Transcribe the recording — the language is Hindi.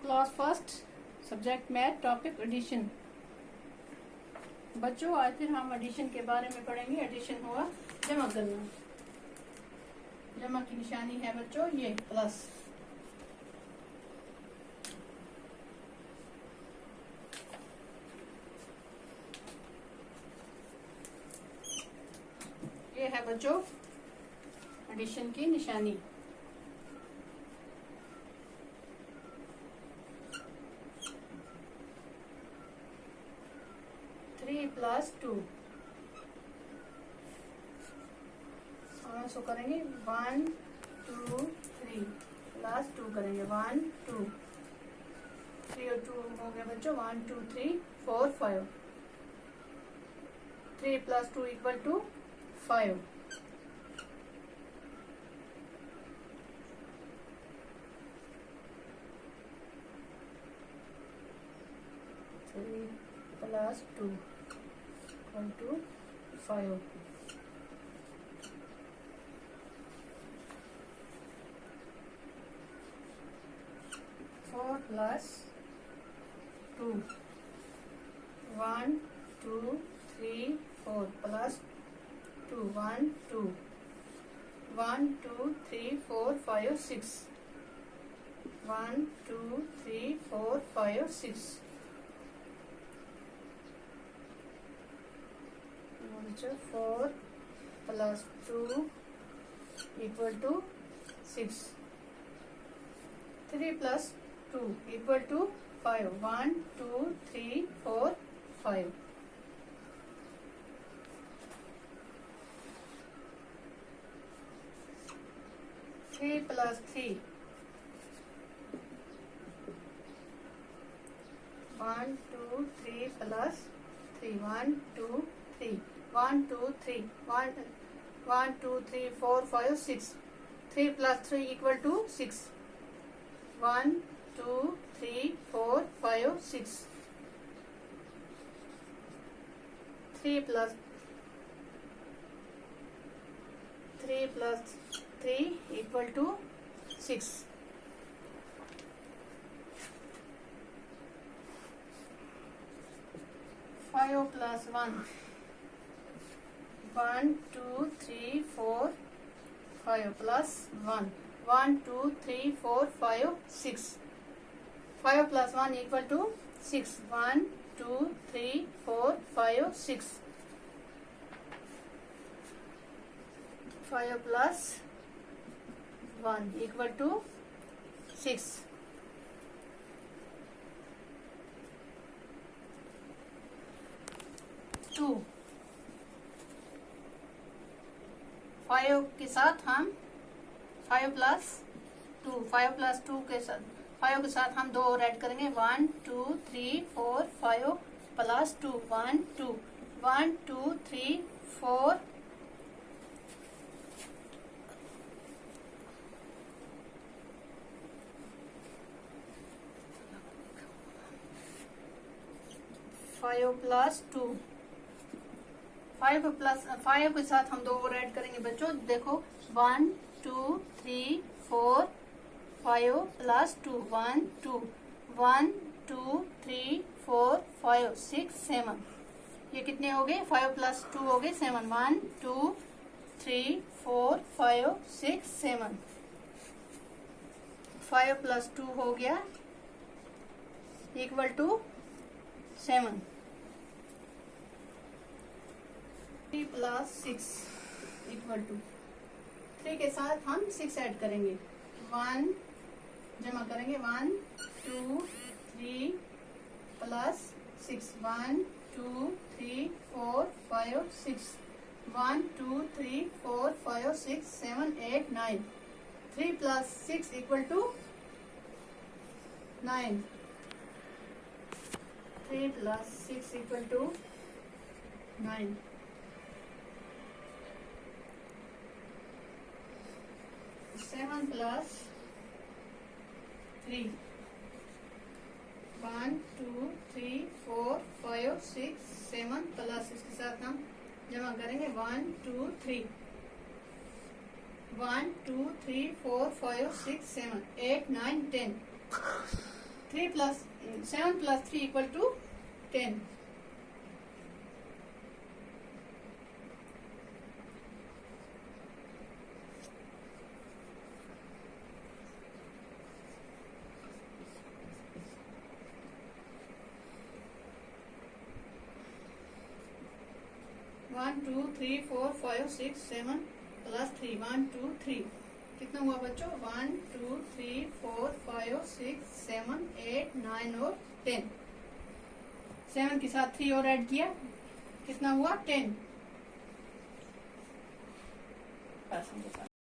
Class first subject math topic addition. बच्चों आज फिर हम एडिशन के बारे में पढ़ेंगे। एडिशन हुआ जमा करना। जमा की निशानी है बच्चों ये प्लस। ये है बच्चों एडिशन की निशानी। थ्री प्लस टू सो करेंगे 1 2 3 प्लस 2 करेंगे 1 2 3 और 2 हो गया बच्चों 1 2 3 4 5। 3 plus 2 equal to 5। Plus 2 equal to 5। 4 plus 2 1 2 3 4 plus 2 1 2 1 2 3 4 5 6 1 2 3 4 5 6 4 plus 2 equal to 6। 3 plus 2 equal to 5। 1 2 3 4 5। 3 plus 3 1 2 3 plus 3 1 2 3 1 2 3 1 2 3 4 5 6। 3 plus 3 equal to 6। 1 2 3 4 5 6। 3 plus 3 equal to 6। 5 plus 1 1 2 3 4 5 plus 1 1 2 3 4 5 6। 5 plus 1 equal to 6। 1 2 3 4 5 6। 5 plus 1 equal to 6। 2 5 के साथ हम 5 प्लस 2 5 प्लस 2 के साथ 5 के साथ हम 2 और ऐड करेंगे 1 2 3 4 5 प्लस 2 1 2 1 2 3 4 5 प्लस 2 5 प्लस 5 के साथ हम 2 और ऐड करेंगे बच्चों। देखो 1 2 3 4 5 प्लस 2 1 2 1 2 3 4 5 6 7। ये कितने हो गए? 5 प्लस 2 हो गए 7। 1 2 3 4 5 6 7। 5 प्लस 2 हो गया equal to 7। 3 plus 6 equal to 3 के साथ हम 6 ऐड करेंगे 1 जमा करेंगे 1 2 3 plus 6 1 2 3 4 5 6 1 2 3 4 5 6 7 8 9। 3 plus 6 equal to 9। 3 plus 6 equal to 9। 7 plus 3 1 2 3 4 5 6 7 plus इसके साथ हम जमा करेंगे 1 2 3 1 2 3 4 5 6 7 8 9 10। 7 plus 3 equal to 10. One two three four five six seven plus 3 1 2 3 कितना हुआ बच्चों 1 2 3 4 5 6 7 8 9 और 10। 7 के साथ 3 और ऐड किया कितना हुआ 10।